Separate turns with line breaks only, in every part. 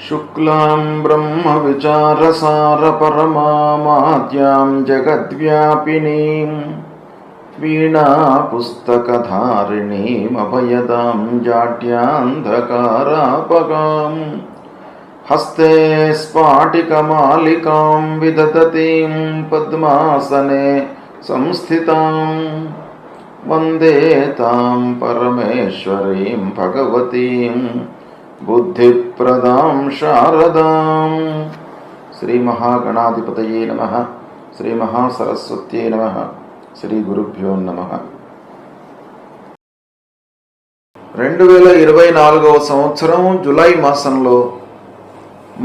शुक्लां ब्रह्मविचारसारपरमामाद्यां जगद्व्यापिनीं वीणापुस्तकधारिणीमभयदां जाड्यान्धकारापगां हस्ते स्फाटिकमालिकां विदधतीं पद्मासने संस्थितां वन्दे तां परमेश्वरीं भगवतीं बुद्धिप्रदां शारदां। श्री महागणाधिपतये नमः। श्री महासरस्वत्यै नमः। श्री गुरुभ्यो नमः। 2024వ సంవత్సరం జూలై మాసంలో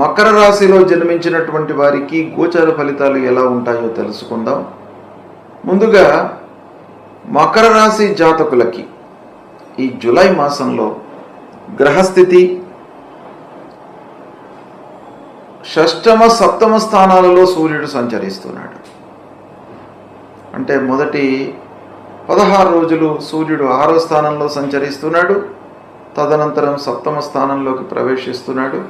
మకర రాశిలో జన్మించినటువంటి వారికి గోచర ఫలితాలు ఎలా ఉంటాయో తెలుసుకుందాం. ముందుగా మకర రాశి జాతకులకి ఈ జూలై మాసంలో గ్రహస్థితి షష్టమ సప్తమ స్థానాలలో సూర్యుడు సంచరిస్తున్నాడు. అంటే మొదటి 16 రోజులు సూర్యుడు 6వ స్థానంలో సంచరిస్తున్నాడు. తదనంతరం సప్తమ స్థానంలోకి ప్రవేశిస్తున్నాడు.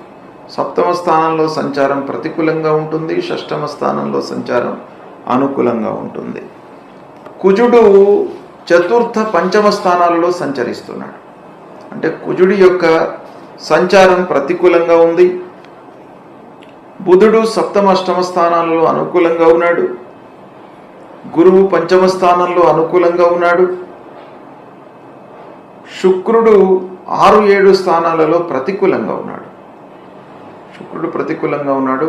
సప్తమ స్థానంలో సంచారం ప్రతికూలంగా ఉంటుంది, షష్టమ స్థానంలో సంచారం అనుకూలంగా ఉంటుంది. కుజుడు చతుర్థ పంచమ స్థానాలలో సంచరిస్తున్నాడు. అంటే కుజుడి యొక్క సంచారం ప్రతికూలంగా ఉంది. బుధుడు సప్తమ అష్టమ స్థానాలలో అనుకూలంగా ఉన్నాడు. గురువు పంచమ స్థానంలో అనుకూలంగా ఉన్నాడు. శుక్రుడు 6, 7 స్థానాలలో ప్రతికూలంగా ఉన్నాడు. శుక్రుడు ప్రతికూలంగా ఉన్నాడు.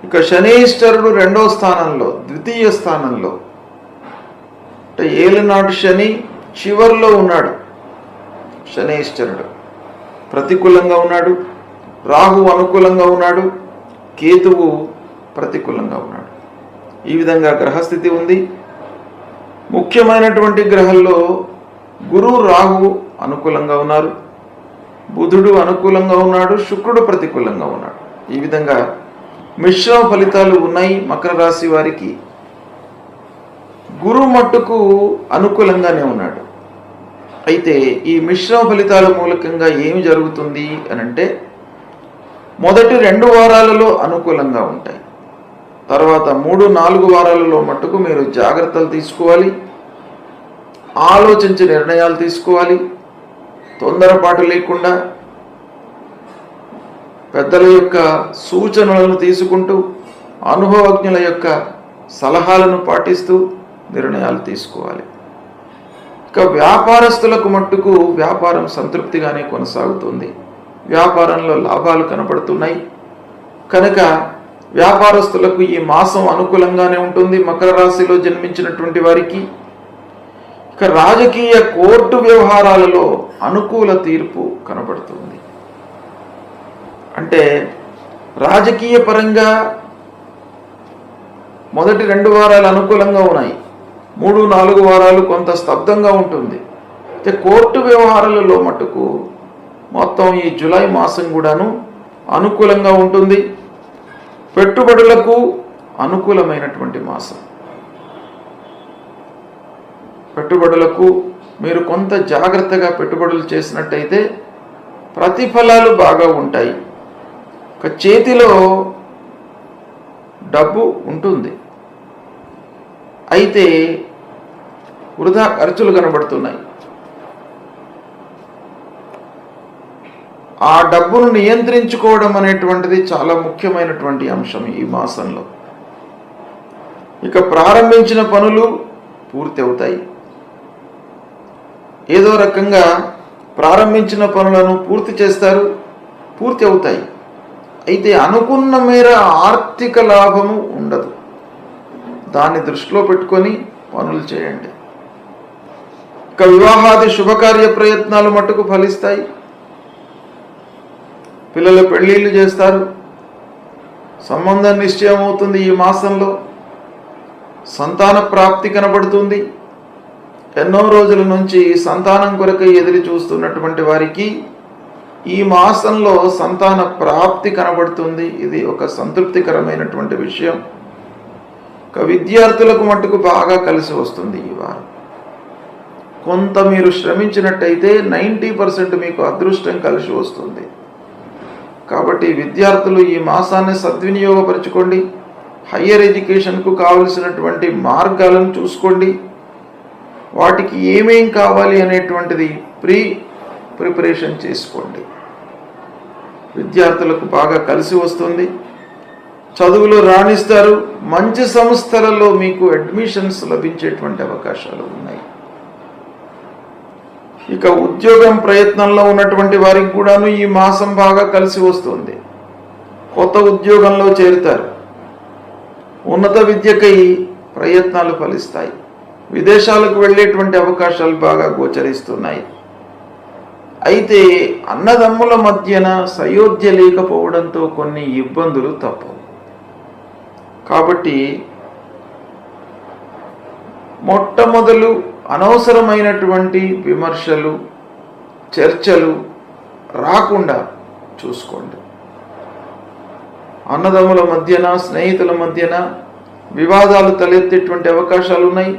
ఇక శనీశ్వరుడు 2వ స్థానంలో, ద్వితీయ స్థానంలో, అంటే ఏలినాడు శని చివరిలో ఉన్నాడు. శనీశ్వరుడు ప్రతికూలంగా ఉన్నాడు. రాహు అనుకూలంగా ఉన్నాడు. కేతువు ప్రతికూలంగా ఉన్నాడు. ఈ విధంగా గ్రహస్థితి ఉంది. ముఖ్యమైనటువంటి గ్రహాల్లో గురు, రాహు అనుకూలంగా ఉన్నారు. బుధుడు అనుకూలంగా ఉన్నాడు. శుక్రుడు ప్రతికూలంగా ఉన్నాడు. ఈ విధంగా మిశ్రమ ఫలితాలు ఉన్నాయి మకర రాశి వారికి. గురు మట్టుకు అనుకూలంగానే ఉన్నాడు. అయితే ఈ మిశ్రమ ఫలితాల మూలకంగా ఏమి జరుగుతుంది అని అంటే, మొదటి 2 వారాలలో అనుకూలంగా ఉంటాయి. తర్వాత 3, 4 వారాలలో మట్టుకు మీరు జాగ్రత్తలు తీసుకోవాలి. ఆలోచించి నిర్ణయాలు తీసుకోవాలి. తొందరపాటు లేకుండా పెద్దల యొక్క సూచనలను తీసుకుంటూ, అనుభవజ్ఞుల యొక్క సలహాలను పాటిస్తూ నిర్ణయాలు తీసుకోవాలి. ఇక వ్యాపారస్తులకు మట్టుకు వ్యాపారం సంతృప్తిగానే కొనసాగుతుంది. వ్యాపారంలో లాభాలు కనపడుతున్నాయి కనుక వ్యాపారస్తులకు ఈ మాసం అనుకూలంగానే ఉంటుంది మకర రాశిలో జన్మించినటువంటి వారికి. ఇక రాజకీయ కోర్టు వ్యవహారాలలో అనుకూల తీర్పు కనపడుతుంది. అంటే రాజకీయ పరంగా మొదటి 2 వారాలు అనుకూలంగా ఉన్నాయి. 3, 4 వారాలు కొంత స్తబ్దంగా ఉంటుంది. అయితే కోర్టు వ్యవహారాలలో మట్టుకు మొత్తం ఈ జూలై మాసం కూడాను అనుకూలంగా ఉంటుంది. పెట్టుబడులకు అనుకూలమైనటువంటి మాసం. పెట్టుబడులకు మీరు కొంత జాగ్రత్తగా పెట్టుబడులు చేసినట్టయితే ప్రతిఫలాలు బాగా ఉంటాయి. ఒక చేతిలో డబ్బు ఉంటుంది, అయితే వృధా ఖర్చులు కనబడుతున్నాయి. ఆ డబ్బును నియంత్రించుకోవడం అనేటువంటిది చాలా ముఖ్యమైనటువంటి అంశం ఈ మాసంలో. ఇక ప్రారంభించిన పనులు పూర్తి అవుతాయి. ఏదో రకంగా ప్రారంభించిన పనులను పూర్తి చేస్తారు, పూర్తి అవుతాయి. అయితే అనుకున్న మేర ఆర్థిక లాభము ఉండదు. దాన్ని దృష్టిలో పెట్టుకొని పనులు చేయండి. ఇక వివాహాది శుభకార్య ప్రయత్నాలు మట్టుకు ఫలిస్తాయి. పిల్లల పెళ్ళిళ్ళు చేస్తారు. సంబంధం నిశ్చయం అవుతుంది ఈ మాసంలో. సంతాన ప్రాప్తి కనబడుతుంది. ఎన్నో రోజుల నుంచి సంతానం కొరకై ఎదురు చూస్తున్నటువంటి వారికి ఈ మాసంలో సంతాన ప్రాప్తి కనబడుతుంది. ఇది ఒక సంతృప్తికరమైనటువంటి విషయం. విద్యార్థులకు మట్టుకు బాగా కలిసి వస్తుంది ఈ వారం. కొంత మీరు శ్రమించినట్టయితే 90% మీకు అదృష్టం కలిసి వస్తుంది. కాబట్టి విద్యార్థులు ఈ మాసాన్ని సద్వినియోగపరచుకోండి. హయ్యర్ ఎడ్యుకేషన్కు కావలసినటువంటి మార్గాలను చూసుకోండి. వాటికి ఏమేం కావాలి అనేటువంటిది ప్రిపరేషన్ చేసుకోండి. విద్యార్థులకు బాగా కలిసి వస్తుంది. చదువులో రాణిస్తారు. మంచి సంస్థలలో మీకు అడ్మిషన్స్ లభించేటువంటి అవకాశాలు ఉన్నాయి. ఇక ఉద్యోగం ప్రయత్నంలో ఉన్నటువంటి వారికి కూడాను ఈ మాసం బాగా కలిసి వస్తుంది. కొత్త ఉద్యోగంలో చేరుతారు. ఉన్నత విద్యకై ప్రయత్నాలు ఫలిస్తాయి. విదేశాలకు వెళ్ళేటువంటి అవకాశాలు బాగా గోచరిస్తున్నాయి. అయితే అన్నదమ్ముల మధ్యన సయోధ్య లేకపోవడంతో కొన్ని ఇబ్బందులు తప్పవు. కాబట్టి మొట్టమొదలు అనవసరమైనటువంటి విమర్శలు, చర్చలు రాకుండా చూసుకోండి. అన్నదమ్ముల మధ్యన, స్నేహితుల మధ్యన వివాదాలు తలెత్తేటువంటి అవకాశాలు ఉన్నాయి.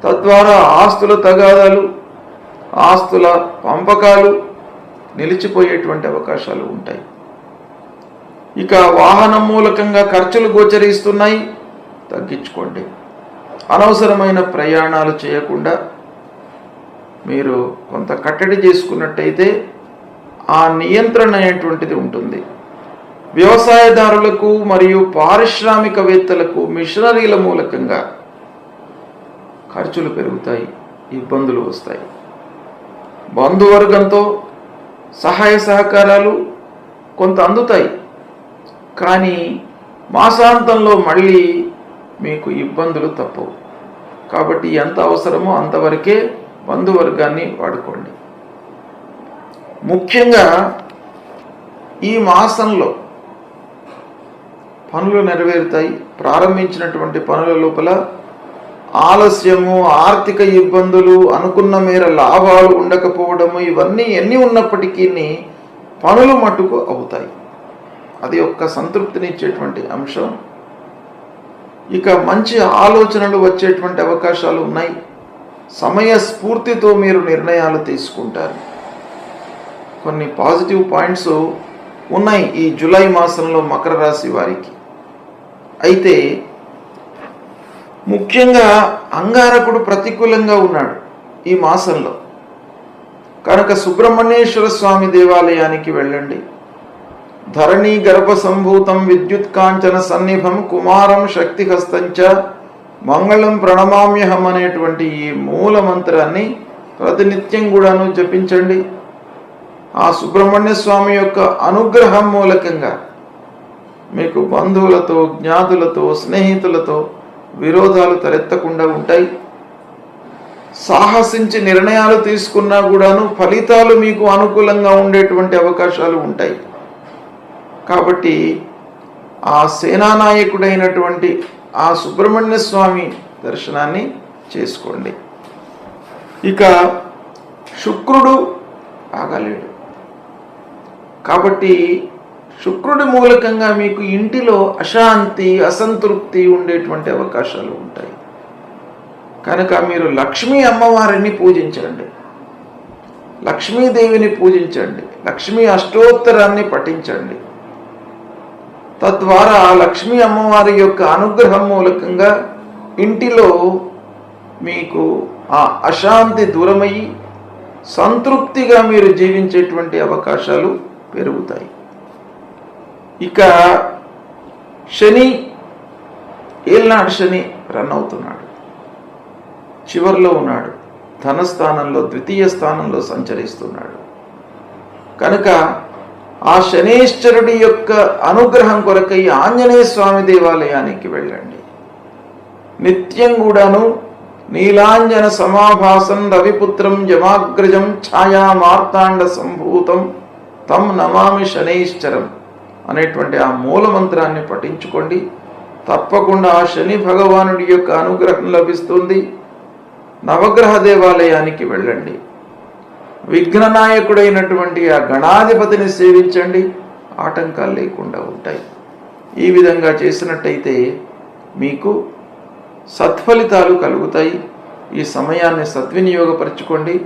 తద్వారా ఆస్తుల తగాదాలు, ఆస్తుల పంపకాలు నిలిచిపోయేటువంటి అవకాశాలు ఉంటాయి. ఇక వాహనం మూలకంగా ఖర్చులు గోచరిస్తున్నాయి, తగ్గించుకోండి. అనవసరమైన ప్రయాణాలు చేయకుండా మీరు కొంత కట్టడి చేసుకున్నట్టయితే ఆ నియంత్రణ అనేటువంటిది ఉంటుంది. వ్యవసాయదారులకు మరియు పారిశ్రామికవేత్తలకు మిషనరీల మూలకంగా ఖర్చులు పెరుగుతాయి, ఇబ్బందులు వస్తాయి. బంధువర్గంతో సహాయ సహకారాలు కొంత అందుతాయి, కానీ మాసాంతంలో మళ్ళీ మీకు ఇబ్బందులు తప్పవు. కాబట్టి ఎంత అవసరమో అంతవరకే బంధువర్గాన్ని వాడుకోండి. ముఖ్యంగా ఈ మాసంలో పనులు నెరవేరుతాయి. ప్రారంభించినటువంటి పనుల లోపల ఆలస్యము, ఆర్థిక ఇబ్బందులు, అనుకున్న మేర లాభాలు ఉండకపోవడము, ఇవన్నీ ఎన్ని ఉన్నప్పటికీ పనులు మట్టుకు అవుతాయి. అది ఒక్క సంతృప్తినిచ్చేటువంటి అంశం. ఇక మంచి ఆలోచనలు వచ్చేటువంటి అవకాశాలు ఉన్నాయి. సమయ స్ఫూర్తితో మీరు నిర్ణయాలు తీసుకుంటారు. కొన్ని పాజిటివ్ పాయింట్స్ ఉన్నాయి ఈ జూలై మాసంలో మకర రాశి వారికి. అయితే ముఖ్యంగా అంగారకుడు ప్రతికూలంగా ఉన్నాడు ఈ మాసంలో కనుక సుబ్రహ్మణ్యేశ్వర స్వామి దేవాలయానికి వెళ్ళండి. ధరణి గర్భ సంభూతం విద్యుత్ కాంచన సన్నిభం కుమారం శక్తిహస్తంచ మంగళం ప్రణమామ్యహం అనేటువంటి ఈ మూల మంత్రాన్ని ప్రతినిత్యం కూడాను జపించండి. ఆ సుబ్రహ్మణ్య స్వామి యొక్క అనుగ్రహం మూలకంగా మీకు బంధువులతో, జ్ఞాతులతో, స్నేహితులతో విరోధాలు తలెత్తకుండా ఉంటాయి. సాహసించి నిర్ణయాలు తీసుకున్నా కూడాను ఫలితాలు మీకు అనుకూలంగా ఉండేటువంటి అవకాశాలు ఉంటాయి. కాబట్టి ఆ సేనానాయకుడైనటువంటి ఆ సుబ్రహ్మణ్య స్వామి దర్శనాన్ని చేసుకోండి. ఇక శుక్రుడు ఆగలేడు కాబట్టి శుక్రుడి మూలకంగా మీకు ఇంటిలో అశాంతి, అసంతృప్తి ఉండేటువంటి అవకాశాలు ఉంటాయి. కనుక మీరు లక్ష్మీ అమ్మవారిని పూజించండి, లక్ష్మీదేవిని పూజించండి, లక్ష్మీ అష్టోత్తరాన్ని పఠించండి. తద్వారా లక్ష్మీ అమ్మవారి యొక్క అనుగ్రహం మూలకంగా ఇంటిలో మీకు ఆ అశాంతి దూరమయ్యి సంతృప్తిగా మీరు జీవించేటువంటి అవకాశాలు పెరుగుతాయి. ఇక శని, ఏళ్ళనాడు శని రన్ అవుతున్నాడు, చివరిలో ఉన్నాడు, ధనస్థానంలో ద్వితీయ స్థానంలో సంచరిస్తున్నాడు. కనుక ఆ శనేశ్వరుడి యొక్క అనుగ్రహం కొరకై ఆంజనేయ స్వామి దేవాలయానికి వెళ్ళండి. నిత్యం కూడాను నీలాంజన సమాభాసం రవిపుత్రం జమాగ్రజం ఛాయా మార్తాండ సంభూతం తం నమామి శనైశ్చరం అనేటువంటి ఆ మూల మంత్రాన్ని పఠించుకోండి. తప్పకుండా ఆ శని భగవానుడి యొక్క అనుగ్రహం లభిస్తుంది. నవగ్రహ దేవాలయానికి వెళ్ళండి. విఘ్ననాయకుడైనటువంటి ఆ గణాధిపతిని సేవించండి, ఆటంకాలు లేకుండా ఉంటాయి. ఈ విధంగా చేసినట్టయితే మీకు సత్ఫలితాలు కలుగుతాయి. ఈ సమయాన్ని సద్వినియోగపరచుకోండి,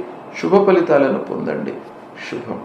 శుభ ఫలితాలను పొందండి. శుభం.